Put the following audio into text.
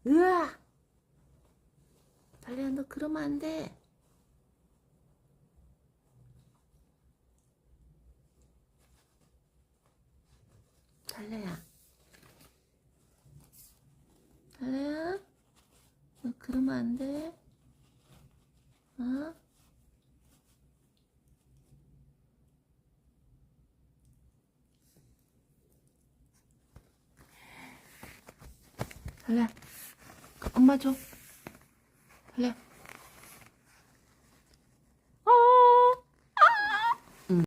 으아! 달래야, 너 그러면 안 돼. 달래야. 달래야? 너 그러면 안 돼. 어? 달래, 엄마 줘. 달래.